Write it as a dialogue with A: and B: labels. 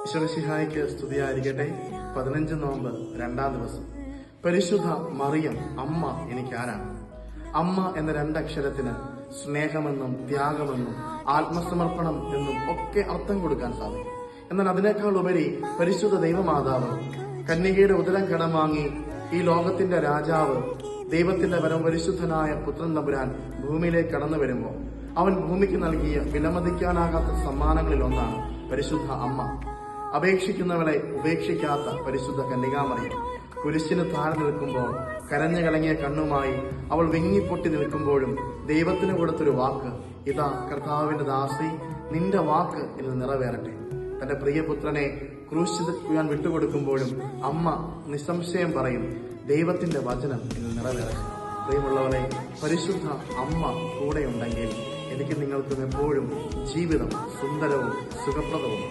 A: ഈശ്വരസിഹായിക്ക് സ്തുതിയായിരിക്കട്ടെ. 15 നോമ്പ് 2-ാം ദിവസം. പരിശുദ്ധ മറിയം അമ്മ എനിക്കാരാണ്? അമ്മ എന്ന 2 അക്ഷരത്തിന് സ്നേഹമെന്നും ത്യാഗമെന്നും ആത്മസമർപ്പണം എന്നും ഒക്കെ അർത്ഥം കൊടുക്കാൻ സാധിക്കും. എന്നാൽ അതിനേക്കാൾ ഉപരി പരിശുദ്ധ ദൈവമാതാവ് കന്യകയുടെ ഉദരം കടം വാങ്ങി ഈ ലോകത്തിന്റെ രാജാവ് ദൈവത്തിന്റെ പരമപരിശുദ്ധനായ പുത്രൻ തമ്പുരാൻ ഭൂമിയിലേക്ക് കടന്നു വരുമ്പോൾ അവൻ ഭൂമിക്ക് നൽകിയ വിലമതിക്കാനാകാത്ത സമ്മാനങ്ങളിൽ ഒന്നാണ് പരിശുദ്ധ അമ്മ. അപേക്ഷിക്കുന്നവളെ ഉപേക്ഷിക്കാത്ത പരിശുദ്ധ കന്യകാമറിയം കുരിശിന് താഴെ നിൽക്കുമ്പോൾ കരഞ്ഞു കലങ്ങിയ കണ്ണുമായി അവൾ വിങ്ങിപ്പൊട്ടി നിൽക്കുമ്പോഴും ദൈവത്തിന് കൊടുത്തൊരു വാക്ക്, ഇതാ കർത്താവിന്റെ ദാസി, നിന്റെ വാക്ക് ഇന്ന് നിറവേറട്ടെ. തന്റെ പ്രിയപുത്രനെ ക്രൂശിക്കുവാൻ വിട്ടുകൊടുക്കുമ്പോഴും അമ്മ നിസ്സംശയം പറയും, ദൈവത്തിന്റെ വചനം ഇന്ന് നിറവേറട്ടെ. പ്രിയമുള്ളവരെ, പരിശുദ്ധ അമ്മ കൂടെയുണ്ടെങ്കിൽ എനിക്ക് നിങ്ങൾക്കും എപ്പോഴും ജീവിതം സുന്ദരവും സുഖപ്രദവും.